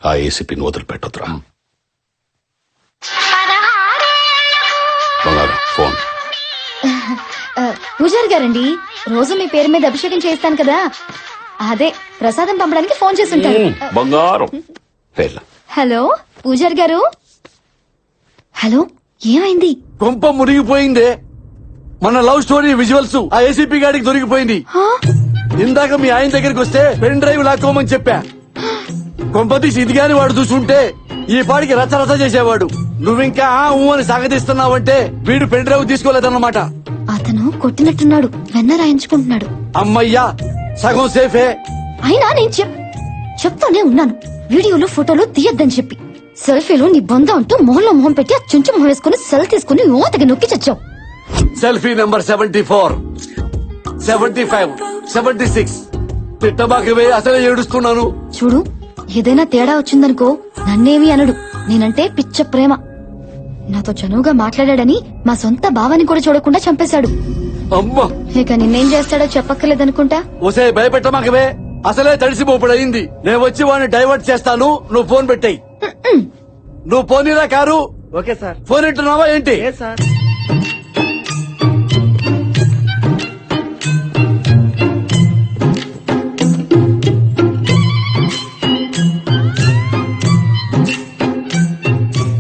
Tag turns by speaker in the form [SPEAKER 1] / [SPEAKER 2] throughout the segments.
[SPEAKER 1] ఆ ఏసీపీని వదిలిపెట్టొద్దురా. బంగారం ఫోన్.
[SPEAKER 2] పూజారి గారండి, రోజు మీ పేరు మీద అభిషేకం చేస్తాను కదా, అదే ప్రసాదం పంపడానికి ఫోన్ చేస్తుంటారు.
[SPEAKER 1] బంగారం.
[SPEAKER 2] హలో పూజారి గారు. హలో, ఏమైంది?
[SPEAKER 3] కొంప మునిగిపోయిందే. మన లవ్ స్టోరీ విజువల్స్ ఆ ఏసీపీ గాడికి దొరికిపోయింది. ఇందాక మీ ఆయన దగ్గరికి వస్తే పెన్ డ్రైవ్ లాక్కోమని చెప్పా. కొంపతీసి ఇది గాని వాడు చూసుంటే ఈ పాడికి రచ్చ రచ్చ చేసేవాడు. నువ్వింకా అని సాగదీస్తున్నావంటే వీడు పెన్ డ్రైవ్ తీసుకోలేదన్నమాట.
[SPEAKER 2] అతను కొట్టినట్టున్నాడు, వెన్న రాయించుకుంటున్నాడు.
[SPEAKER 3] అమ్మయ్యా, సగం సేఫే.
[SPEAKER 2] అయినా నేను చెప్తానే ఉన్నాను, వీడియోలు ఫోటోలు తీయద్దని చెప్పి. సెల్ఫీలు నీ బంధం అంటూ మొహంలో మొహం పెట్టి ఆ చుంచు మొహం వేసుకుని సెల్ తీసుకుని ఓతకి నొక్కి చచ్చావు.
[SPEAKER 3] Selfie number 74, 75, 76. తిట్టబాకవే, అసలే ఏడుస్తున్నాను.
[SPEAKER 2] చూడు, ఏదైనా తేడా వచ్చిందనుకో నన్నేమి అనడు. నేనంటే పిచ్చ ప్రేమ. నాతో చనువుగా మాట్లాడాడని మా సొంత భావాన్ని కూడా చూడకుండా చంపేశాడు.
[SPEAKER 3] అమ్మా,
[SPEAKER 2] ఇక నిన్నేం చేస్తాడో చెప్పక్కర్లేదనుకుంటా.
[SPEAKER 3] ఒసే భయపెట్టమాకవే, అసలే తడిసిపోపుడయింది. నేను వచ్చి వాడిని డైవర్ట్ చేస్తాను, నువ్వు ఫోన్ పెట్టాయి. నువ్వు పోనీరా కారు.
[SPEAKER 4] Okay sir.
[SPEAKER 3] ఫోన్ ఇంటున్నావా ఏంటి?
[SPEAKER 4] సార్.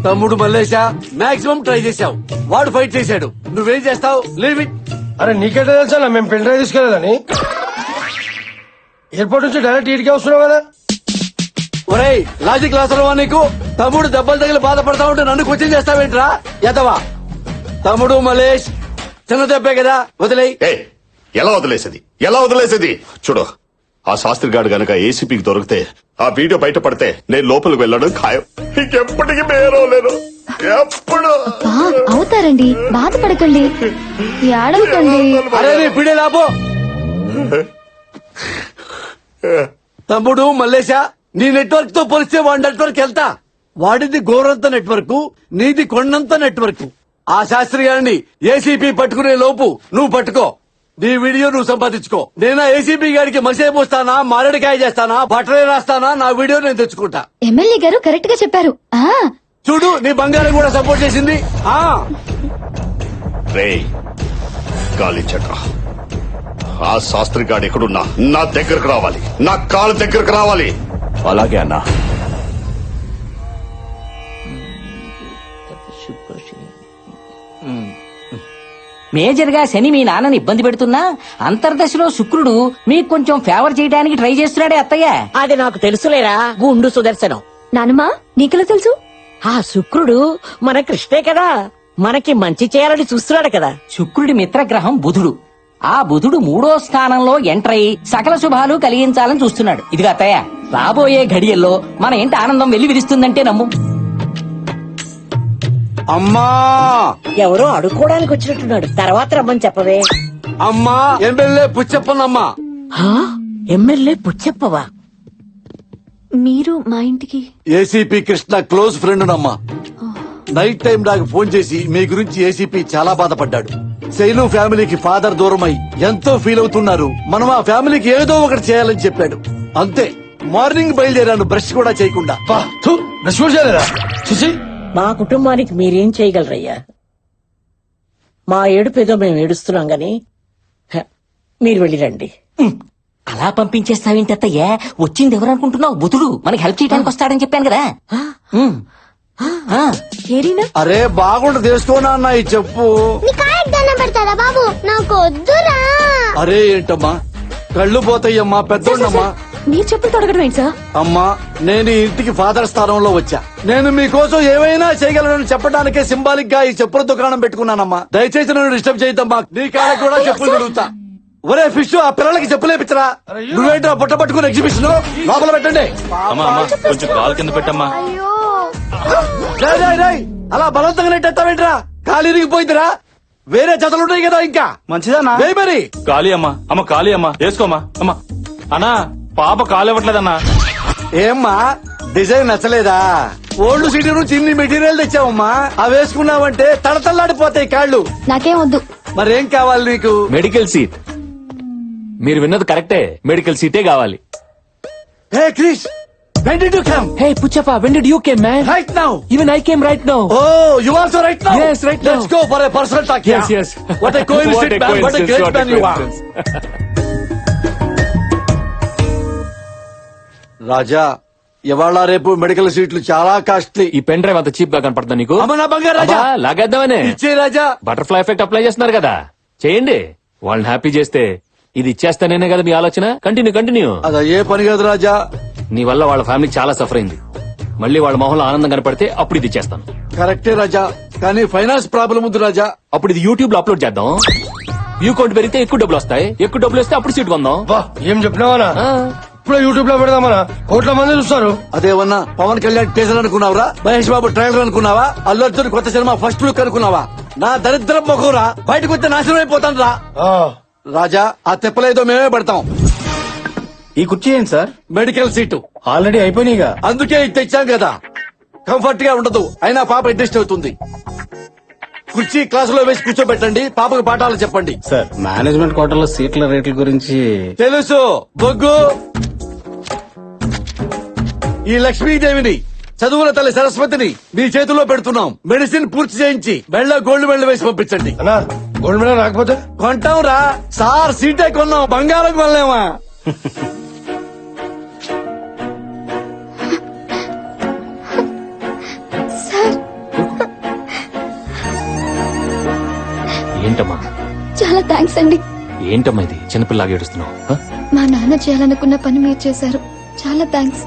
[SPEAKER 3] తమ్ముడు మల్లేశా, మాక్సిమం ట్రై చేశావు, వాడు ఫైట్ చేశాడు. నువ్వేం చేస్తావు? Leave it.
[SPEAKER 5] అరే నీకెట్లా తెలుసా మేము పెన్ డ్రైవ్ తీసుకెళ్ళదని? ఎయిర్పోర్ట్ నుంచి డైరెక్ట్ ఇటుకే వస్తున్నావు కదా.
[SPEAKER 3] ఒరేయ్, లాజిక్ లాసరవా నీకు? తమ్ముడు దెబ్బలు తగిలి బాధపడతా ఉంటే నన్ను క్వశ్చన్ చేస్తావేంట్రా ఎదవా? తమ్ముడు మలేష్, చిన్న దెబ్బే కదా, వదిలేయ్.
[SPEAKER 1] ఎలా వదిలేసేది? చూడు, ఆ శాస్త్రి గారు గనక ఏసీపీకి దొరికితే, ఆ వీడియో బయటపడితే నేను లోపలికి వెళ్ళడం ఖాయం. ఇంకెప్పటికీ మేరోలేను. ఎప్పుడు
[SPEAKER 2] అవుతారండి, బాధపడకండి, ఏడవకండి.
[SPEAKER 3] అరే నీ పిడే లాభో. తమ్ముడు మల్లేశా, నీ నెట్వర్క్ తో పోలిస్తే వాడి నెట్వర్క్ వెళ్తా. వాడిది గోరంత నెట్వర్క్, నీది కొండంత నెట్వర్క్. ఆ శాస్త్రి గారిని ఏసీపీ పట్టుకునే లోపు నువ్వు పట్టుకో, నీ వీడియో నువ్వు సంపాదించుకో. నేనా ఏసీపీ గారికి మసే పోస్తానా, మారేడుకాయ చేస్తానా, బట్టలే రాస్తానా, నా వీడియో నేను తెచ్చుకుంటా.
[SPEAKER 2] ఎమ్మెల్యే గారు కరెక్ట్ గా చెప్పారు.
[SPEAKER 3] చూడు, నీ బంగారం కూడా సపోర్ట్ చేసింది.
[SPEAKER 1] రేయ్ గాలి చక్ర, ఆ శాస్త్రి గాడు ఎక్కడున్నా నా దగ్గరకు రావాలి, నా కాళ్ళ దగ్గరకు రావాలి.
[SPEAKER 6] అలాగే అన్నా.
[SPEAKER 7] మేజర్ గా శని మీ నాన్నని ఇబ్బంది పెడుతున్నా అంతర్దశలో శుక్రుడు మీకు కొంచెం ఫేవర్ చేయడానికి ట్రై చేస్తున్నాడే అత్తయ్య.
[SPEAKER 8] అది నాకు తెలుసులేరా గుండు సుదర్శనం.
[SPEAKER 2] నానమ్మా, నీకెలా తెలుసు?
[SPEAKER 8] ఆ శుక్రుడు మన కృష్ణే కదా, మనకి మంచి చేయాలని చూస్తున్నాడు కదా.
[SPEAKER 7] శుక్రుడి మిత్రగ్రహం బుధుడు. ఆ బుధుడు 3వ స్థానంలో ఎంటర్ అయి సకల శుభాలు కలిగించాలని చూస్తున్నాడు. ఇదిగా అత్తయ్య, రాబోయే ఘడియల్లో మన ఇంటి ఆనందం వెళ్లి విరుస్తుందంటే నమ్ము.
[SPEAKER 3] అమ్మా,
[SPEAKER 8] ఎవరో అడుక్కోడానికి వచ్చినట్టున్నాడు, తర్వాత రమ్మని చెప్పవే.
[SPEAKER 3] అమ్మా, ఎమ్మెల్యే పుచ్చప్పనమ్మా.
[SPEAKER 8] ఎమ్మెల్యే పుచ్చప్పవా?
[SPEAKER 2] మీరు మా ఇంటికి?
[SPEAKER 3] ఏసీపీ కృష్ణ క్లోజ్ ఫ్రెండ్ నమ్మా. నైట్ టైం నాకు ఫోన్ చేసి మీ గురించి ఏసీపీ చాలా బాధపడ్డాడు. శైలు ఫ్యామిలీకి ఫాదర్ దూరమై ఎంతో ఫీల్ అవుతున్నారు, మనం ఆ ఫ్యామిలీకి ఏదో ఒకటి చేయాలని చెప్పాడు. అంతే, మార్నింగ్ బయలుదేరాను బ్రష్ కూడా చేయకుండా.
[SPEAKER 8] మా కుటుంబానికి మీరేం చేయగలరయ్యా? మా ఏడుపేదో మేము ఏడుస్తున్నాం గాని మీరు వెళ్ళిరండి.
[SPEAKER 7] అలా పంపించేస్తావేంటి అత్తయ్య? వచ్చింది ఎవరనుకుంటున్నావు? బుధుడు మనకి హెల్ప్ చేయడానికి వస్తాడని చెప్పాను కదా.
[SPEAKER 3] అరే బాగుండదు, తెలుసుకోనా అన్న ఈ చెప్పు.
[SPEAKER 2] పెడతారా బాబు, నాకు వద్దురా.
[SPEAKER 3] అరే ఏంటమ్మా, కళ్ళు పోతాయమ్మా, పెద్దోళ్ళమ్మా.
[SPEAKER 2] మీరు చెప్పులు తొడగడం ఏంటి సార్?
[SPEAKER 3] అమ్మా, నేను ఈ ఇంటికి ఫాదర్ స్థానంలో వచ్చా. నేను మీకోసం ఏమైనా చేయగలను చెప్పడానికే సింబాలిక్ గా ఈ చెప్పుల దుకాణం పెట్టుకున్నానమ్మా. దయచేసి నన్ను డిస్టర్బ్ చేయద్దమ్మా. నీ కాళ్ళకి కూడా చెప్పులు తిరుగుతా. ఒరే ఫిష్, ఆ పిల్లలకి చెప్పులేపించరా. నువ్వేంట్రా బుట్ట పట్టుకుని ఎగ్జిబిషన్ లోపల పెట్టండి.
[SPEAKER 6] కొంచెం కాలు కింద పెట్టమ్మా.
[SPEAKER 3] అలా బలవంతంగా నెట్టేస్తావేంట్రా? కాలు ఇరిగిపోయిందిరా. వేరే జతలుంటాయి కదా ఇంకా.
[SPEAKER 5] మంచిదన్నా
[SPEAKER 3] మరి
[SPEAKER 6] ఖాళీ అమ్మా. అమ్మ ఖాళీ అమ్మా, వేసుకోమ్మా. అమ్మా అన్నా, పాప కాలు ఇవ్వట్లేదన్నా.
[SPEAKER 3] ఏమ్మా, డిజైన్ నచ్చలేదా? ఓల్డ్ సిటీ నుంచి ఇన్ని మెటీరియల్ తెచ్చావమ్మా, అవి వేసుకున్నావంటే తడతల్లాడిపోతాయి కాళ్ళు.
[SPEAKER 2] నాకేం వద్దు.
[SPEAKER 3] మరేం కావాలి నీకు?
[SPEAKER 6] Medical seat. మీరు విన్నది కరెక్టే, మెడికల్ సీటే కావాలి.
[SPEAKER 3] హే Krish, When did you come?
[SPEAKER 6] Hey, Puchappa, when did you came, man?
[SPEAKER 3] Right now.
[SPEAKER 6] Even I came right now.
[SPEAKER 3] Oh, you also right now?
[SPEAKER 6] Yes, right now.
[SPEAKER 3] Let's go for a personal talk.
[SPEAKER 6] Yes,
[SPEAKER 3] yeah?
[SPEAKER 6] yes.
[SPEAKER 3] What a coincidence, man. What a great
[SPEAKER 6] what a
[SPEAKER 3] man you are.
[SPEAKER 6] coincidence.
[SPEAKER 3] రాజా ఇవాళ రేపు medical సీట్లు చాలా costly.
[SPEAKER 6] ఈ pen drive అంత cheap గా కనపడుతుందా నీకు?
[SPEAKER 3] అమ్మ నా బంగారు రాజా,
[SPEAKER 6] అబ్బా, లాగేద్దామనే.
[SPEAKER 3] ఇచ్చే రాజా.
[SPEAKER 6] బటర్ఫ్లై ఎఫెక్ట్ అప్లై చేస్తున్నారు కదా, చేయండి. వాళ్ళని హ్యాపీ చేస్తే ఇది ఇచ్చేస్తానేనే కదా మీ ఆలోచన. కంటిన్యూ.
[SPEAKER 3] అది ఏ పని కాదు రాజా.
[SPEAKER 6] నీ వల్ల వాళ్ళ ఫ్యామిలీ చాలా సఫర్ అయింది. మళ్ళీ వాళ్ళ మొహంలో ఆనందం కనపడితే అప్పుడు ఇది ఇచ్చేస్తాను.
[SPEAKER 3] కరెక్టే రాజా, కానీ ఫైనాన్స్ ప్రాబ్లం ఉంది రాజా.
[SPEAKER 6] అప్పుడు ఇది యూట్యూబ్ లో అప్లోడ్ చేద్దాం. వ్యూ కౌంట్ పెరిగితే ఎక్కువ డబ్బులు వస్తాయి. ఎక్కువ డబ్బులు వస్తే అప్పుడు సీట్ కొందాం.
[SPEAKER 5] బా ఏం చెప్పినావనా?
[SPEAKER 6] ఆ,
[SPEAKER 5] ఇప్పుడు యూట్యూబ్ లో పెడదామనా? కోట్ల మంది చూస్తారు.
[SPEAKER 3] అదేమన్నా పవన్ కళ్యాణ్ టీజర్ అనుకున్నావురా? మహేష్ బాబు ట్రైలర్ అనుకున్నావా? అల్లు అర్జున్ కొత్త సినిమా ఫస్ట్ లుక్ అనుకున్నావా? నా దరిద్రం మొఖంరా, బయటకు వస్తే నాశనం అయిపోతాను రా.
[SPEAKER 5] ఆ,
[SPEAKER 3] రాజా, ఆ తెప్పలేదో మేమే పడతాం.
[SPEAKER 5] ఈ కుర్చీ ఏంటి సార్?
[SPEAKER 3] మెడికల్ సీటు
[SPEAKER 5] ఆల్రెడీ అయిపోయినాయిగా.
[SPEAKER 3] అందుకే ఇది తెచ్చాం కదా. కంఫర్ట్ గా ఉండదు, అయినా పాప అడ్జస్ట్ అవుతుంది. కుర్చీ క్లాసులో వేసి కూర్చోబెట్టండి, పాపకు పాఠాలు చెప్పండి.
[SPEAKER 4] సార్ మేనేజ్మెంట్ కోటాలో సీట్ల రేట్ల గురించి
[SPEAKER 3] తెలుసు బొగ్గు. ఈ లక్ష్మీదేవిని, చదువుల తల్లి సరస్వతిని మీ చేతుల్లో పెడుతున్నాం. మెడిసిన్ పూర్తి చేయించి మెళ్ళ గోల్డ్ మెడల్ వేసి పంపించండి.
[SPEAKER 5] అన్నా గోల్డ్ మెడల్ రాకపోతే?
[SPEAKER 3] కొంటాం రా సార్, సీటే కొన్నాం, బంగారం కొనలేమా?
[SPEAKER 2] సార్
[SPEAKER 6] ఏంటమ్మా
[SPEAKER 2] చాలా థ్యాంక్స్ అండి.
[SPEAKER 6] ఏంటమ్మా ఇది చిన్నపిల్లగా ఏడుస్తున్నావు? ఆ?
[SPEAKER 2] మా నాన్న చేయాలనుకున్న పని మీరు చేశారు. చాలా థ్యాంక్స్.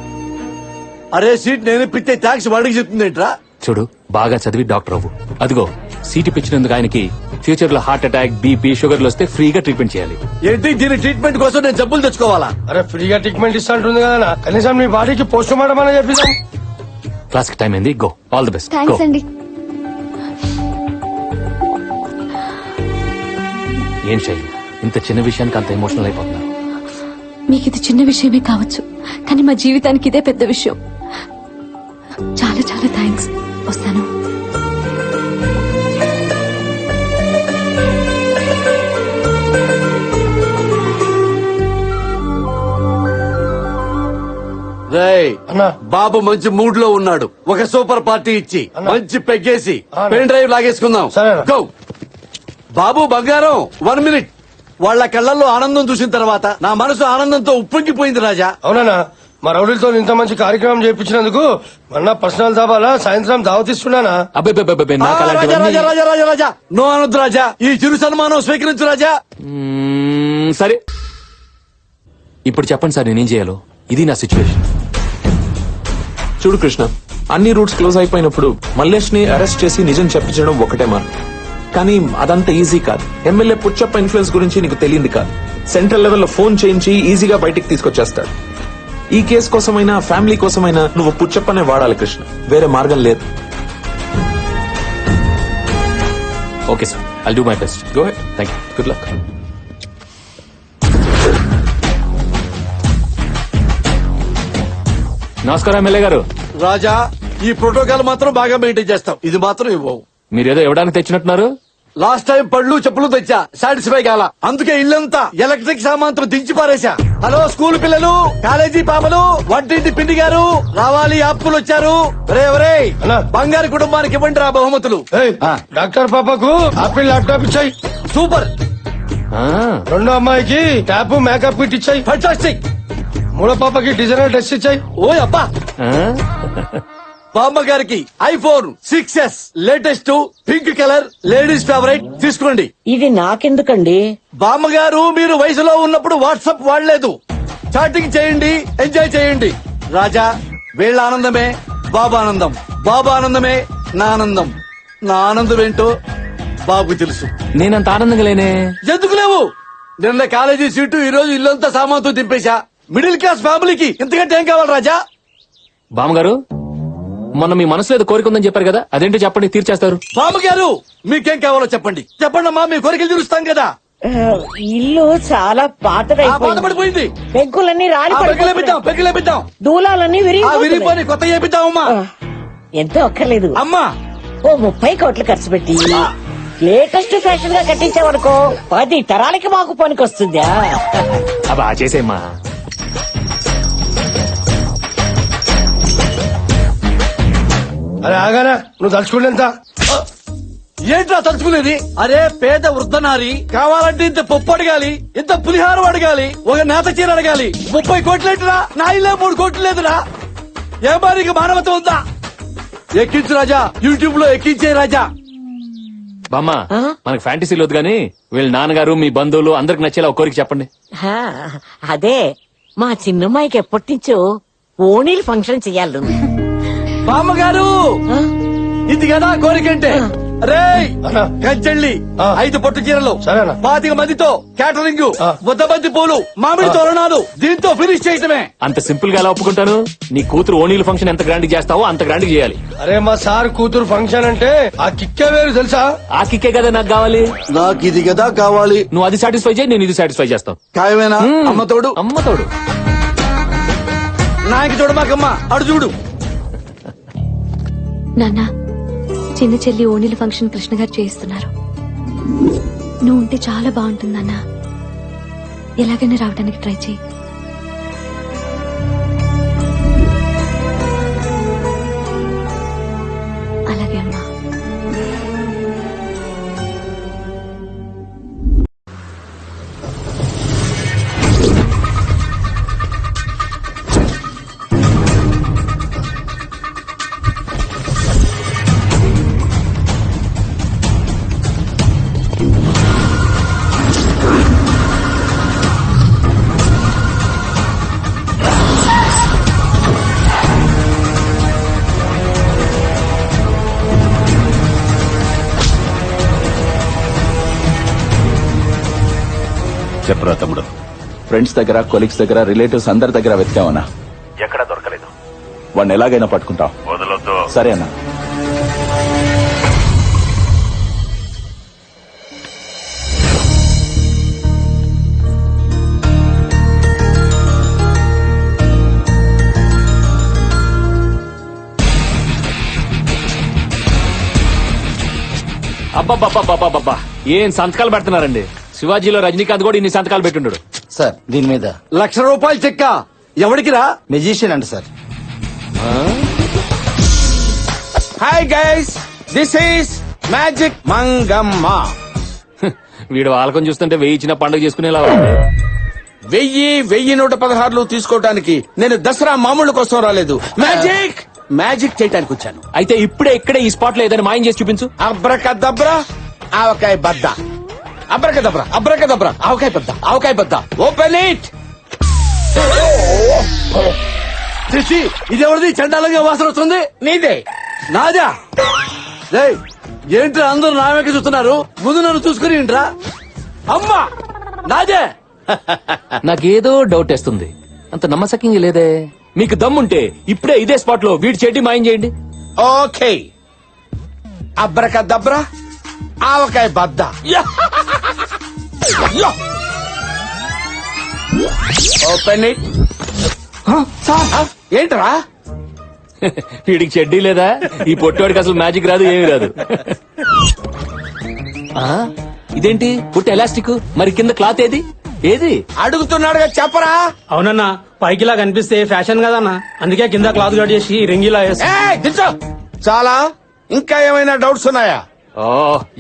[SPEAKER 3] అరే సీట్ నేను ఇప్పితే ట్యాక్స్ వాడికి చెప్తుందేంట్రా?
[SPEAKER 6] చూడు, బాగా చదివి డాక్టర్ అవ్వు. అదిగో సీటు ఇప్పించినందుకు ఆయనకి ఫ్యూచర్ లో హార్ట్ అటాక్, బీపీ, షుగర్లు వస్తే ఫ్రీగా ట్రీట్మెంట్ చేయాలి.
[SPEAKER 3] ఏంటి దీని ట్రీట్మెంట్ కోసం నేను జబ్బులు తెచ్చుకోవాలా?
[SPEAKER 5] అరే ఫ్రీగా ట్రీట్మెంట్ ఇస్తా అంటుంది కదా, కనీసం మీ బాడీకి పోస్ట్ మార్టం అని చెప్పిస్తాం.
[SPEAKER 6] క్లాస్ కి టైం అయింది. Go, all the best. Go.
[SPEAKER 2] Thanks అండి.
[SPEAKER 6] ఏం శైలు, ఇంత చిన్న విషయానికి అంత ఎమోషనల్ అయిపోతున్నారు?
[SPEAKER 2] మీకు ఇది చిన్న విషయమే కావచ్చు, కానీ మా జీవితానికి ఇదే పెద్ద విషయం. చాలా చాలా థ్యాంక్స్. వస్తాను.
[SPEAKER 3] రేయ్
[SPEAKER 5] అన్నా.
[SPEAKER 3] బాబు మంచి మూడ్ లో ఉన్నాడు. ఒక సూపర్ పార్టీ ఇచ్చి
[SPEAKER 5] అన్నా.
[SPEAKER 3] మంచి పెగ్గేసి
[SPEAKER 5] అన్నా.
[SPEAKER 3] పెన్ డ్రైవ్ లాగేసుకుందాం.
[SPEAKER 5] సరేనా.
[SPEAKER 3] గో. బాబు బంగారం, 1 మినిట్. వాళ్ళ కళ్ళల్లో ఆనందం చూసిన తర్వాత నా మనసు ఆనందంతో ఉప్పొంగిపోయింది రాజా.
[SPEAKER 5] అవునా, మా రౌడీలతో ఇంత మంచి కార్యక్రమం చేయించినందుకు మొన్న పర్సనల్ దాబాలా సాయంత్రం దావతిస్తున్నానా?
[SPEAKER 6] అబ్బాయి
[SPEAKER 3] ఆ, రాజా రాజా రాజా రాజా రాజా నో అనొద్దు రాజా. ఈ చిరు సన్మానం స్వీకరించు రాజా.
[SPEAKER 6] సరే, ఇప్పుడు చెప్పండి సార్, నేనేం చేయాలో? ఇది నా సిచ్యువేషన్.
[SPEAKER 9] చూడు కృష్ణ, అన్ని రూట్స్ క్లోజ్ అయిపోయినప్పుడు మల్లేష్ ని అరెస్ట్ చేసి నిజం చెప్పించడం ఒకటే మార్గం. కానీ అదంత ఈజీ కాదు. ఎమ్మెల్యే పుచ్చప్ప ఇన్ఫ్లుయెన్స్ గురించి నీకు తెలియంది కాదు. సెంట్రల్ లెవెల్లో ఫోన్ చేయించి ఈజీగా బయటికి తీసుకొచ్చేస్తాడు. ఈ కేసు కోసమైనా ఫ్యామిలీ కోసమైనా నువ్వు పుచ్చప్పనే వాడాలి కృష్ణ, వేరే మార్గం లేదు.
[SPEAKER 6] Okay sir, I'll do my best.
[SPEAKER 9] Go head.
[SPEAKER 6] Thank you.
[SPEAKER 9] Good luck.
[SPEAKER 6] నమస్కారం ఎమ్మెల్యే గారు.
[SPEAKER 3] రాజా, ఈ ప్రోటోకాల్ మాత్రం బాగా మెయింటైన్ చేస్తాం. ఇది మాత్రం ఇవ్వవు.
[SPEAKER 6] మీరేదో ఇవ్వడానికి తెచ్చినట్టున్నారు.
[SPEAKER 3] లాస్ట్ టైం పళ్ళు చెప్పులు తెచ్చా, సాటిస్ఫై కాల. అందుకే ఇల్లంతా ఎలక్ట్రిక్ సామాన్తో దించి పారేశా. హలో స్కూల్ పిల్లలు, కాలేజీ పాపలు, వంటింటి పిండి గారు, రావాలి అప్పులు వచ్చారు. ఒరే
[SPEAKER 5] అన్నా.
[SPEAKER 3] బంగారు కుటుంబానికి ఇవ్వండి రా బహుమతులు.
[SPEAKER 5] ఏయ్, డాక్టర్ పాపకు ఆపిల్ ల్యాప్టాప్ ఇచ్చాయి.
[SPEAKER 3] సూపర్,
[SPEAKER 6] ఆ,
[SPEAKER 5] రెండో అమ్మాయికి ట్యాప్ మేకప్ కిట్ ఇచ్చాయి.
[SPEAKER 3] ఫంటాస్టిక్.
[SPEAKER 5] మూడో పాపకి డిజైనర్ డ్రెస్ ఇచ్చాయి.
[SPEAKER 3] ఓయ్ అబ్బా.
[SPEAKER 6] ఆ?
[SPEAKER 3] బామ్మ గారికి iPhone 6s latest pink colour ladies favourite తీసుకోండి.
[SPEAKER 8] ఇది నాకెందుకండి?
[SPEAKER 3] బామ్మగారు మీరు వయసులో ఉన్నప్పుడు వాట్సాప్ వాడలేదు. చాటింగ్ చేయండి, ఎంజాయ్ చేయండి. రాజా, వీళ్ళ ఆనందమే బాబు ఆనందం, బాబు ఆనందమే నా ఆనందం. నా ఆనందం ఏంటో బాబు తెలుసు.
[SPEAKER 6] నేనంత ఆనందంగా లేనే.
[SPEAKER 3] ఎందుకు లేవు? నిన్న కాలేజీ సీటు, ఈ రోజు ఇల్లంతా సామాన్తో దింపేశా. మిడిల్ క్లాస్ ఫ్యామిలీకి ఇంతకంటే ఏం కావాలి రాజా?
[SPEAKER 6] బామ్మగారు, మొన్న మీ మనసులో ఏదో కోరిక ఉందని చెప్పారు కదా, అదేంటో చెప్పండి, తీర్చేస్తారు.
[SPEAKER 3] బామ్మగారు, మీకేం కావాలో చెప్పండి. చెప్పండి అమ్మా, మీ కోరికలు తీరుస్తాం కదా.
[SPEAKER 8] ఆ, ఇల్లు చాలా పాతదైపోయింది.
[SPEAKER 3] బాధపడిపోయింది.
[SPEAKER 8] పెంకులన్నీ రాలి
[SPEAKER 3] పెగ్గులేపిద్దాం, పెగ్గులేపిద్దాం.
[SPEAKER 8] దూలాలన్నీ
[SPEAKER 3] విరిగిపోయి
[SPEAKER 8] విరిగిపోతున్నాయి.
[SPEAKER 3] కొత్త చేపిద్దామమ్మా.
[SPEAKER 8] ఎంతో అక్కర్లేదు.
[SPEAKER 3] అమ్మా,
[SPEAKER 8] ఓ 30 కోట్లు ఖర్చు పెట్టి లేటెస్ట్ ఫ్యాషన్ గా కట్టించావనుకో 10 తరాలకి మాకు పనికొస్తుందా?
[SPEAKER 6] అబ్బా చేసేమ్మా.
[SPEAKER 5] అరే ఆగానా నువ్వు తలుచుకుంటే ఎంత
[SPEAKER 3] ఏంట్రా తలుచుకునేది? అరే పేద వృద్ధనారి కావాలంటే ఇంత పప్పు అడగాలి, ఇంత పులిహారం అడగాలి, ఒక నేత చీర అడగాలి. 30 కోట్లేంటిరా? నా ఇల్లే 3 కోట్లు లేదురా. ఏ మారికి మానవత ఉందా? ఎక్కించు రాజా, యూట్యూబ్ లో ఎక్కించే రాజా.
[SPEAKER 6] బామ్మ మనకి ఫ్యాంటసీలు వద్దు గానీ వీళ్ళ నాన్నగారు మీ బంధువులు అందరికి నచ్చేలా ఒక కోరిక చెప్పండి.
[SPEAKER 8] హా, అదే మా చిన్నమ్మాయికి ఎప్పటి నుంచో ఓణీలు ఫంక్షన్ చెయ్యాలి.
[SPEAKER 3] బామ్మగారు ఇది కదా కోరికంటే. రే కంచెళ్ళి 5 పట్టు చీరలు,
[SPEAKER 5] సరేనా?
[SPEAKER 3] 25 మందితో క్యాటరింగ్,
[SPEAKER 5] ఆ.
[SPEAKER 3] 100 బంతి పూలు, మామిడి తోరణాలు, దీంతో ఫినిష్ చేయటమే.
[SPEAKER 6] అంత సింపుల్ గా ఎలా ఒప్పుకుంటాను? నీ కూతురు ఓణీల ఫంక్షన్ ఎంత గ్రాండ్ చేస్తావో అంత గ్రాండ్ చేయాలి.
[SPEAKER 5] అరే మా సార్ కూతురు ఫంక్షన్ అంటే ఆ కిక్కే వేరు తెలుసా?
[SPEAKER 6] ఆ కిక్కే కదా నాకు కావాలి.
[SPEAKER 3] నాకు ఇది కదా కావాలి.
[SPEAKER 6] నువ్వు అది సాటిస్ఫై చేయి, నేను ఇది సాటిస్ఫై చేస్తాను.
[SPEAKER 3] ఖాయమేనా? అమ్మ తోడు.
[SPEAKER 6] అమ్మ తోడు.
[SPEAKER 3] నాకు చూడు మాకమ్మ, అడు చూడు.
[SPEAKER 2] నాన్న, చిన్న చెల్లి ఓణీల ఫంక్షన్ కృష్ణ గారు చేయిస్తున్నారు. నువ్వు ఉంటే చాలా బాగుంటుంది నాన్న. ఎలాగైనా రావడానికి ట్రై చేయి. అలాగే అమ్మా.
[SPEAKER 1] చెప్పరా తమ్ముడు.
[SPEAKER 10] ఫ్రెండ్స్ దగ్గర, కొలీగ్స్ దగ్గర, రిలేటివ్స్ అందరి దగ్గర వెతికామన్నా.
[SPEAKER 1] ఎక్కడ దొరకలేదు.
[SPEAKER 10] వాడిని ఎలాగైనా పట్టుకుంటాం.
[SPEAKER 1] వదలొద్దు.
[SPEAKER 10] సరే అన్నా.
[SPEAKER 6] అబ్బబ్బబ్బబ్బబ్బబ్బా ఏం సంతకాలు పెడుతున్నారండి. శివాజీలో రజనీకాంత్ కూడా ఇన్ని సంతకాలు పెట్టుండడు.
[SPEAKER 4] సార్ దీని మీద
[SPEAKER 3] ₹1,00,000 చెక్క ఎవడికి రా?
[SPEAKER 4] మెజిషియన్ అండి sir.
[SPEAKER 9] Hi guys, this is magic Mangamma.
[SPEAKER 6] వీడు వాళ్ళకం చూస్తుంటే వెయ్యి ఇచ్చిన పండుగ చేసుకునేలా ఉంది.
[SPEAKER 9] 1,116 తీసుకోవడానికి నేను దసరా మామూలు కోసం రాలేదు. మ్యాజిక్ చేయడానికి వచ్చాను.
[SPEAKER 6] అయితే ఇప్పుడే ఇక్కడే ఈ స్పాట్ లో ఏదైనా మాయం చేసి చూపించు.
[SPEAKER 9] అబ్రకదబ్రా ఆవకాయ బద్ద, అబ్రకదబ్రా ఆవకాయ బద్ద. Open it.
[SPEAKER 3] చేసి ఇదెవరిది? చండాలంగా వాసన వస్తుంది.
[SPEAKER 9] నీదే.
[SPEAKER 3] నాదా? రేయ్, ఏంట్రా అందరూ నా వెనక చూస్తున్నారు? ముందు నన్ను చూసుకుని ఏంట్రా? అమ్మా నాదే.
[SPEAKER 6] నాకేదో డౌట్ వేస్తుంది. అంత నమ్మసక్యంగా లేదే. మీకు దమ్ముంటే ఇప్పుడే ఇదే స్పాట్ లో వీడి చెడ్డి మాయం చేయండి.
[SPEAKER 9] ఓకే. అబ్రకదబ్రా ఆవకాయ బద్ద. Open it. ఏంట్రా?
[SPEAKER 6] వీడికి చెడ్డీ లేదా? ఈ పొట్టోడికి అసలు మ్యాజిక్ రాదు, ఏమీ రాదు. ఆ, ఇదేంటి పుట్ట ఎలాస్టిక్, మరి కింద క్లాత్ ఏది?
[SPEAKER 9] అడుగుతున్నాడుగా చెప్పరా.
[SPEAKER 4] అవునన్నా, పైకిలా కనిపిస్తే ఫ్యాషన్ కదన్నా, అందుకే కింద క్లాత్ కట్ చేసి రింగిలా వేసి.
[SPEAKER 9] దించో. చాలా. ఇంకా ఏమైనా డౌట్స్ ఉన్నాయా?
[SPEAKER 6] Oh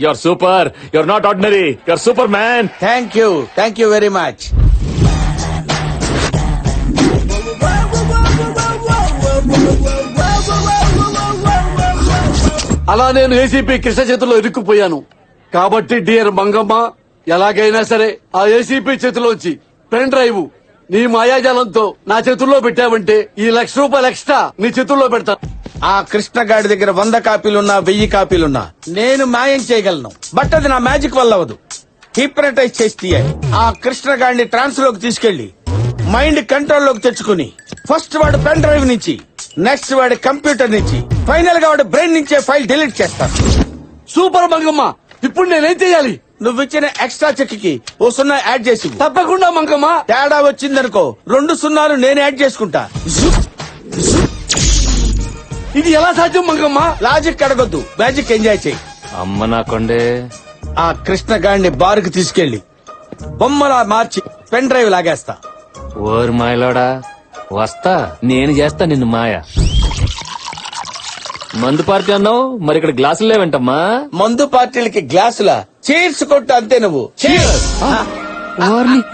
[SPEAKER 6] you're super, you're not ordinary, you're super man.
[SPEAKER 9] Thank you very much.
[SPEAKER 3] అలా నేను ఏసీపీ కృష్ణ చేతిలో ఇరుక్కుపోయాను కాబట్టి డియర్ మంగమ్మ, ఎలాగైనా సరే ఆ ఏసీపీ చేతిలోంచి పెన్ డ్రైవ్ నీ మాయాజాలంతో నా చేతుల్లో పెట్టావంటే ఈ ₹1,00,000 ఎక్స్ట్రా నీ చేతుల్లో పెడతా.
[SPEAKER 9] ఆ కృష్ణగాడి దగ్గర 100 కాపీలున్నా 1000 కాపీలున్నా నేను మాయం చేయగలను. బట్ అది నా మ్యాజిక్ వల్ల అవదు. హిప్నటైజ్ చేసి తీయాలి. ఆ కృష్ణగాడిని ట్రాన్స్ లోకి తీసుకెళ్లి మైండ్ కంట్రోల్ లోకి తెచ్చుకుని ఫస్ట్ వాడు పెన్ డ్రైవ్ నుంచి, నెక్స్ట్ వాడి కంప్యూటర్ నుంచి, ఫైనల్ గా వాడు బ్రెయిన్ నుంచే ఫైల్ డిలీట్ చేస్తాను.
[SPEAKER 3] సూపర్ మంగమ్మ, ఇప్పుడు నేనేం చెయ్యాలి?
[SPEAKER 9] నువ్వు ఇచ్చిన ఎక్స్ట్రా చెక్ కి ఓ 0 యాడ్ చేసి ఇవ్వు.
[SPEAKER 3] తప్పకుండా మంగమ్మ.
[SPEAKER 9] తేడా వచ్చిందనుకో 2 0 నేను యాడ్ చేసుకుంటా.
[SPEAKER 3] ఇది ఎలా సాధ్యం మంగమ్మ?
[SPEAKER 9] లాజిక్ అడగొద్దు, మ్యాజిక్ ఎంజాయ్ చేయి.
[SPEAKER 6] అమ్మ నా కొండే.
[SPEAKER 9] ఆ కృష్ణగాడిని బారుకు తీసుకెళ్లి బొమ్మలా మార్చి పెన్ డ్రైవ్ లాగేస్తా.
[SPEAKER 6] ఓర్ మాయలోడా, వస్తా, నేను చేస్తా నిన్ను మాయ. మందు పార్టీ అన్నావు మరి ఇక్కడ గ్లాసులు లేవంటమ్మా.
[SPEAKER 3] మందు పార్టీలకి గ్లాసుల చీర్స్ కొట్టు అంతే నువ్వు.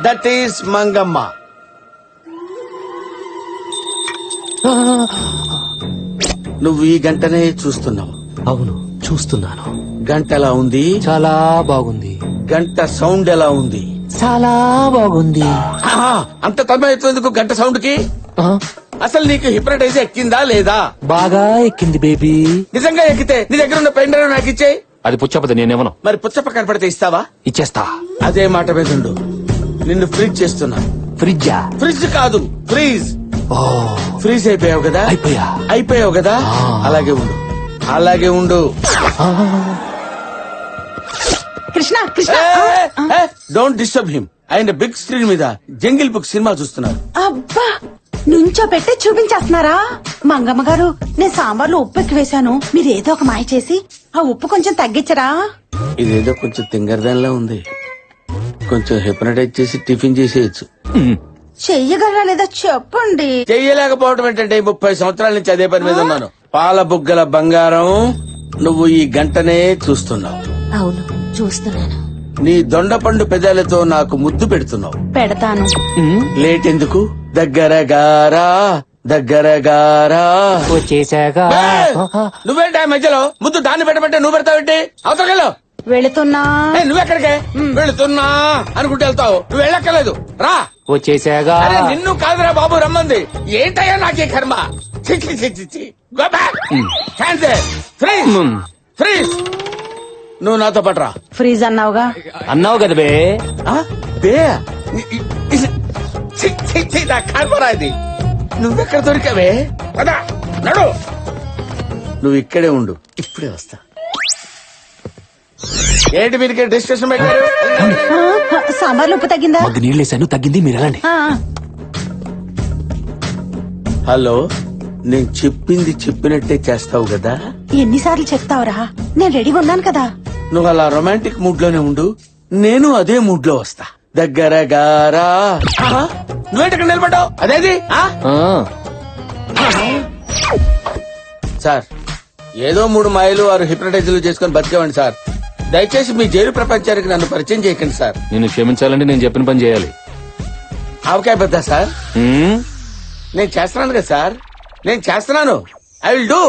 [SPEAKER 3] That is Mangamma. నువ్వు ఈ గంటనే చూస్తున్నావు.
[SPEAKER 6] అవును చూస్తున్నాను.
[SPEAKER 3] గంట ఎలా ఉంది?
[SPEAKER 6] చాలా బాగుంది.
[SPEAKER 3] గంట సౌండ్ ఎలా ఉంది?
[SPEAKER 6] చాలా బాగుంది.
[SPEAKER 3] ఆహా, అంత తమ్మేందుకు గంట సౌండ్ కి? అసలు నీకు హిప్నటైజ్ ఎక్కిందా లేదా?
[SPEAKER 6] బాగా ఎక్కింది బేబీ.
[SPEAKER 3] నిజంగా ఎక్కితే నీ దగ్గర ఉన్న పెన్ డ్రైవ్ నాకు ఇచ్చేయి.
[SPEAKER 6] అది పుచ్చపతి నేనేమను.
[SPEAKER 3] మరి పుచ్చప్ప కనపడితే ఇస్తావా?
[SPEAKER 6] ఇచ్చేస్తా.
[SPEAKER 3] అదే మాట మీద ఉండు. నిన్ను ఫ్రీజ్ చేస్తున్నా.
[SPEAKER 6] ఫ్రిడ్జా?
[SPEAKER 3] ఫ్రిడ్జ్ కాదు, ఫ్రీజ్. ఫ్రీజ్ అయిపోయావు కదా? అయిపోయావు కదా? అలాగే ఉండు, అలాగే ఉండు.
[SPEAKER 8] Krishna Krishna
[SPEAKER 3] don't disturb him. ఆయన బిగ్ స్క్రీన్ మీద జంగిల్ బుక్ సినిమా చూస్తున్నారు.
[SPEAKER 8] అబ్బా నుంచో పెట్టి చూపించేస్తున్నారా? మంగమ్మ గారు, నేను సాంబార్లో ఉప్పు ఎక్కువ వేశాను, మీరు ఏదో ఒక మాయ చేసి ఆ ఉప్పు కొంచెం తగ్గించరా?
[SPEAKER 3] ఇదేదో కొంచెం తింగరదానిలా ఉంది. కొంచెం హిప్నటైజ్ చేసి టిఫిన్ చేసేయచ్చు.
[SPEAKER 8] చెయ్యగలరా లేదా చెప్పండి.
[SPEAKER 3] చెయ్యలేకపోవడం ఏంటంటే 30 సంవత్సరాల నుంచి అదే పని మీద ఉన్నాను. పాల బుగ్గల బంగారం, నువ్వు ఈ గంటనే చూస్తున్నావు.
[SPEAKER 2] అవును చూస్తున్నాను.
[SPEAKER 3] నీ దొండపండు పెదాలతో నాకు ముద్దు పెడుతున్నావు.
[SPEAKER 8] పెడతాను.
[SPEAKER 3] లేట్ ఎందుకు? దగ్గర గారా, దగ్గర గారా.
[SPEAKER 7] వచ్చేసాగా.
[SPEAKER 3] నువ్వేంటి ఆ మధ్యలో ముద్దు దాన్ని పెట్టమంటే నువ్వు పెడతావేంటి? అవతలకెళ్ళు.
[SPEAKER 8] వెళుతున్నా.
[SPEAKER 3] నువ్వెక్కడికే? వెళుతున్నా అనుకుంటే వెళ్తావు. నువ్వు వెళ్ళక్కర్లేదు, రా.
[SPEAKER 7] వచ్చేసాగా.
[SPEAKER 3] అరే నిన్ను కాదురా బాబు రమ్మంది. ఏంటయ్యా నాకే కర్మ. చి, చి, చి, చి, చి. Go back. Cancel. Freeze. Freeze. నువ్వు నాతో పట్రా.
[SPEAKER 8] ఫ్రీజ్ అన్నావుగా.
[SPEAKER 6] అన్నావు కదా బే.
[SPEAKER 3] బే నా కర్మరా ఇది. నువ్వెక్కడ దొరికావే? పదా నడు. నువ్వు ఇక్కడే ఉండు, ఇప్పుడే వస్తా. ఏంటి మీరు డిస్కషన్ పెట్టారు?
[SPEAKER 8] సాంబార్లో ఉప్పు తగ్గిందా?
[SPEAKER 6] మగ్గు నీళ్ళేసాను, తగ్గింది. మీరు వెళ్ళండి.
[SPEAKER 3] హలో, నేను చెప్పింది చెప్పినట్టే చేస్తావు కదా?
[SPEAKER 8] ఎన్నిసార్లు చెప్తావురా? నేను రెడీగా ఉన్నాను కదా.
[SPEAKER 3] నువ్వు అలా రొమాంటిక్ మూడ్ లోనే ఉండు, నేను అదే మూడ్ లో వస్తా. దగ్గర గారా. నువ్వేంటి నిలబడ్డావు? అదేది? సార్, ఏదో 3 మాయలు 6 హిప్నటైజర్లు చేసుకుని బతికేవండి సార్. దయచేసి మీ జైలు ప్రపంచానికి నన్ను పరిచయం చేయకండి సార్.
[SPEAKER 6] నేను క్షమించాలంటే నేను చెప్పిన పని చేయాలి.
[SPEAKER 3] ఆవకాయ బద్దా సార్? నేను చేస్తున్నాను కదా సార్, నేను చేస్తున్నాను. I will do.